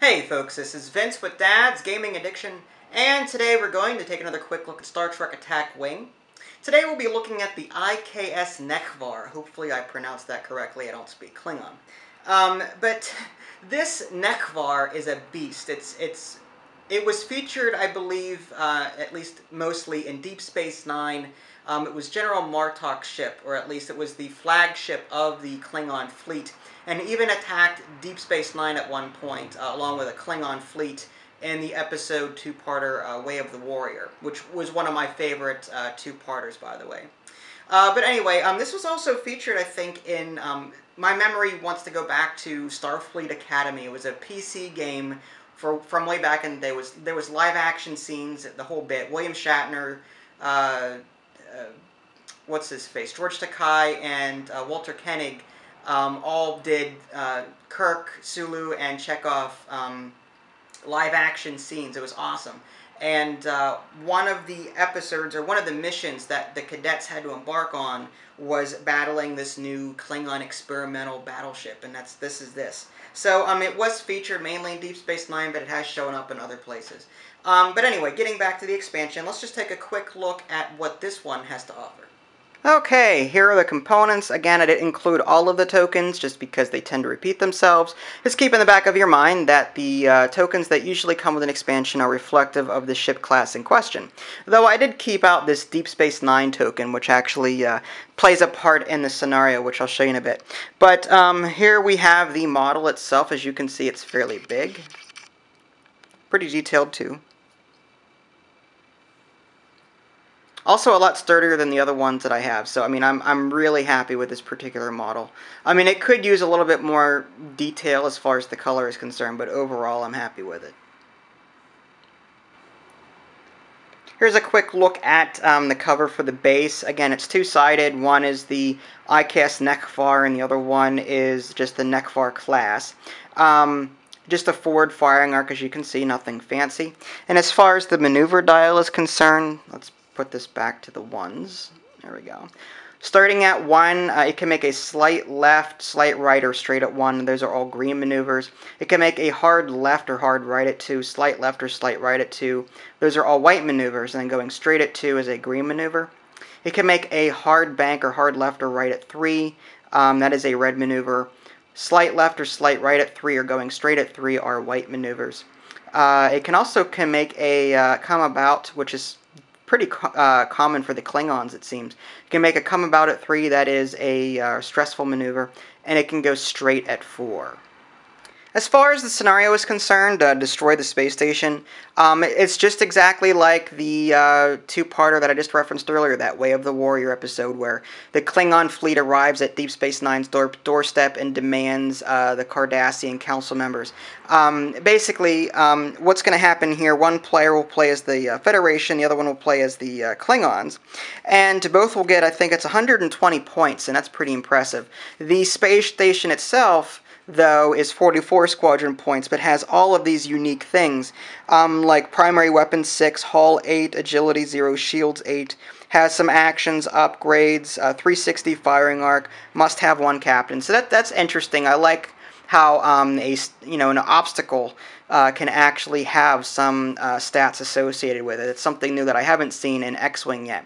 Hey folks, this is Vince with Dad's Gaming Addiction, and today we're going to take another quick look at Star Trek Attack Wing. Today we'll be looking at the I.K.S. Negh'Var. Hopefully I pronounced that correctly, I don't speak Klingon. But this Negh'Var is a beast. It was featured, I believe, at least mostly in Deep Space Nine. It was General Martok's ship, or at least it was the flagship of the Klingon fleet, and even attacked Deep Space Nine at one point, along with a Klingon fleet in the episode two-parter Way of the Warrior, which was one of my favorite two-parters, by the way. But anyway, this was also featured, I think, in... my memory wants to go back to Starfleet Academy. It was a PC game from way back in the day. There was live-action scenes, the whole bit. William Shatner, what's his face? George Takei and Walter Koenig all did Kirk, Sulu, and Chekhov live-action scenes. It was awesome. And one of the episodes, or one of the missions that the cadets had to embark on was battling this new Klingon experimental battleship, and this is this. So it was featured mainly in Deep Space Nine, but it has shown up in other places. But anyway, getting back to the expansion, let's just take a quick look at what this one has to offer. Okay, here are the components. Again, I didn't include all of the tokens just because they tend to repeat themselves. Just keep in the back of your mind that the tokens that usually come with an expansion are reflective of the ship class in question. Though I did keep out this Deep Space Nine token, which actually plays a part in the scenario, which I'll show you in a bit. But here we have the model itself. As you can see, it's fairly big. Pretty detailed, too. Also a lot sturdier than the other ones that I have, so I mean I'm really happy with this particular model. I mean it could use a little bit more detail as far as the color is concerned, but overall I'm happy with it. Here's a quick look at the cover for the base. Again, it's two-sided. One is the I.K.S. Negh'Var and the other one is just the Negh'Var class. Just a forward firing arc, as you can see, nothing fancy. And as far as the maneuver dial is concerned, let's put this back to the ones. There we go. Starting at 1, it can make a slight left, slight right, or straight at 1. Those are all green maneuvers. It can make a hard left or hard right at 2, slight left or slight right at 2. Those are all white maneuvers, and then going straight at 2 is a green maneuver. It can make a hard bank or hard left or right at 3. That is a red maneuver. Slight left or slight right at 3 or going straight at 3 are white maneuvers. It can also make a come about, which is pretty common for the Klingons, it seems. It can make a come about at 3, that is a stressful maneuver, and it can go straight at 4. As far as the scenario is concerned, destroy the space station, it's just exactly like the two-parter that I just referenced earlier, that Way of the Warrior episode, where the Klingon fleet arrives at Deep Space Nine's doorstep and demands the Cardassian council members. Basically, what's going to happen here, one player will play as the Federation, the other one will play as the Klingons, and both will get, I think it's 120 points, and that's pretty impressive. The space station itself, though, is 44 squadron points, but has all of these unique things, like primary weapon 6, hull 8, agility 0, shields 8, has some actions, upgrades, 360 firing arc, must have 1 captain. So that's interesting. I like how an obstacle can actually have some stats associated with it. It's something new that I haven't seen in X-Wing yet.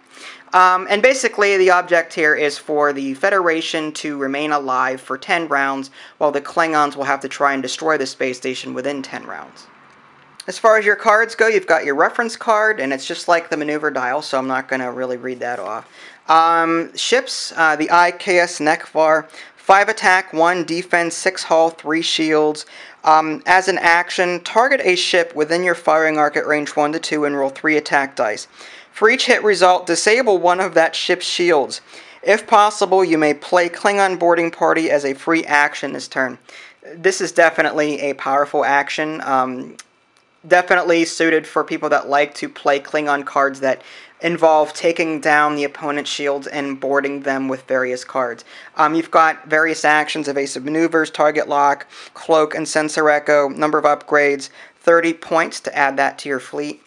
And basically, the object here is for the Federation to remain alive for 10 rounds, while the Klingons will have to try and destroy the space station within 10 rounds. As far as your cards go, you've got your reference card, and it's just like the maneuver dial, so I'm not going to really read that off. Ships, the I.K.S. Negh'Var, 5 attack, 1 defense, 6 hull, 3 shields. As an action, target a ship within your firing arc at range 1 to 2 and roll 3 attack dice. For each hit result, disable one of that ship's shields. If possible, you may play Klingon boarding party as a free action this turn. This is definitely a powerful action. Definitely suited for people that like to play Klingon cards that involve taking down the opponent's shields and boarding them with various cards. You've got various actions, evasive maneuvers, target lock, cloak, and sensor echo, number of upgrades, 30 points to add that to your fleet.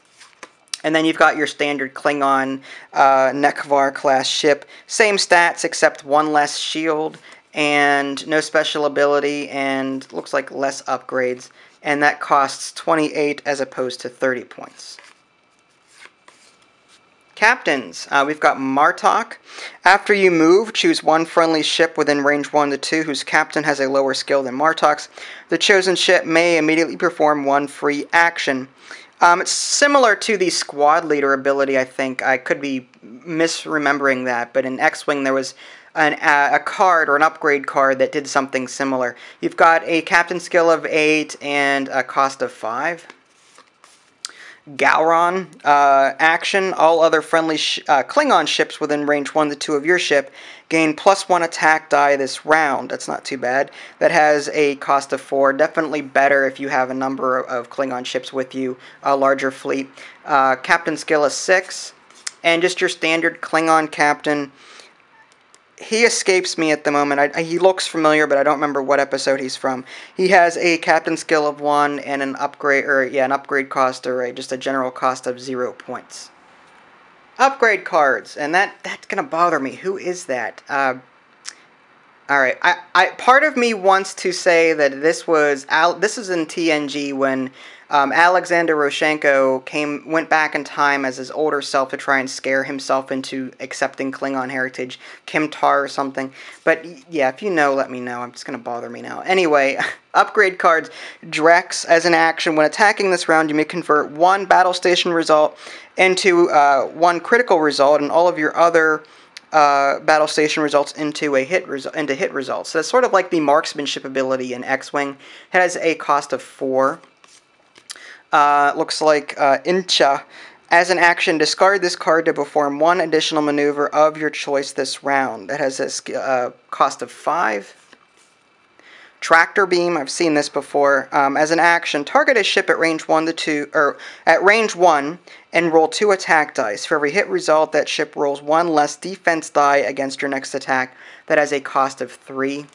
And then you've got your standard Klingon Negh'Var class ship. Same stats except 1 less shield and no special ability and looks like less upgrades and that costs 28 as opposed to 30 points. Captains, we've got Martok. After you move, choose one friendly ship within range 1 to 2 whose captain has a lower skill than Martok's. The chosen ship may immediately perform one free action. It's similar to the squad leader ability, I think. I could be misremembering that, but in X-Wing there was a card or an upgrade card that did something similar. You've got a captain skill of 8 and a cost of 5. Gowron, action, all other friendly Klingon ships within range 1 to 2 of your ship gain +1 attack die this round. That's not too bad. That has a cost of 4. Definitely better if you have a number of Klingon ships with you, a larger fleet. Captain skill is 6. And just your standard Klingon captain. He escapes me at the moment. He looks familiar, but I don't remember what episode he's from. He has a captain skill of 1 and an upgrade, an upgrade cost, or just a general cost of 0 points. Upgrade cards, and that's gonna bother me. Who is that? All right. Part of me wants to say that this is in TNG when Alexander Roshenko went back in time as his older self to try and scare himself into accepting Klingon heritage, Kim Tar or something. But yeah, if you know, let me know. It's going to bother me now. Anyway, upgrade cards. Drex, as an action, when attacking this round, you may convert one battle station result into one critical result, and all of your other battle station results into hit results. So that's sort of like the marksmanship ability in X-Wing. It has a cost of 4. Looks like Incha. As an action, discard this card to perform one additional maneuver of your choice this round. That has a cost of 5. Tractor Beam, I've seen this before. As an action, target a ship at range 1 to 2, or at range 1, and roll 2 attack dice. For every hit result, that ship rolls 1 less defense die against your next attack. That has a cost of 3.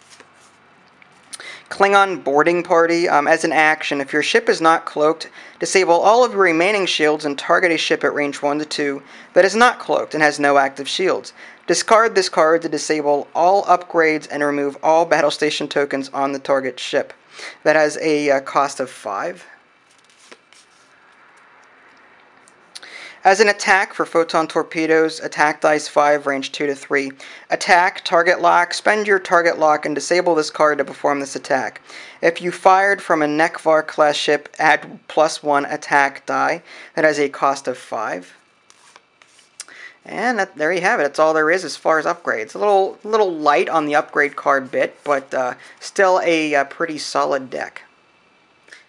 Klingon Boarding Party, as an action, if your ship is not cloaked, disable all of your remaining shields and target a ship at range 1 to 2 that is not cloaked and has no active shields. Discard this card to disable all upgrades and remove all battle station tokens on the target ship. That has a cost of 5. As an attack for photon torpedoes, attack dice 5, range 2 to 3. Attack, target lock, spend your target lock and disable this card to perform this attack. If you fired from a Negh'Var class ship, add +1 attack die. That has a cost of 5. And there you have it. That's all there is as far as upgrades. A little light on the upgrade card bit, but still a pretty solid deck.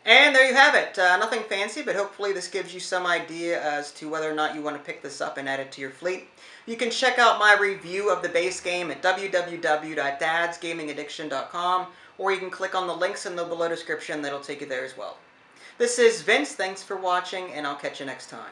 And there you have it. Nothing fancy, but hopefully this gives you some idea as to whether or not you want to pick this up and add it to your fleet. You can check out my review of the base game at www.dadsgamingaddiction.com, or you can click on the links in the below description. That'll take you there as well. This is Vince. Thanks for watching, and I'll catch you next time.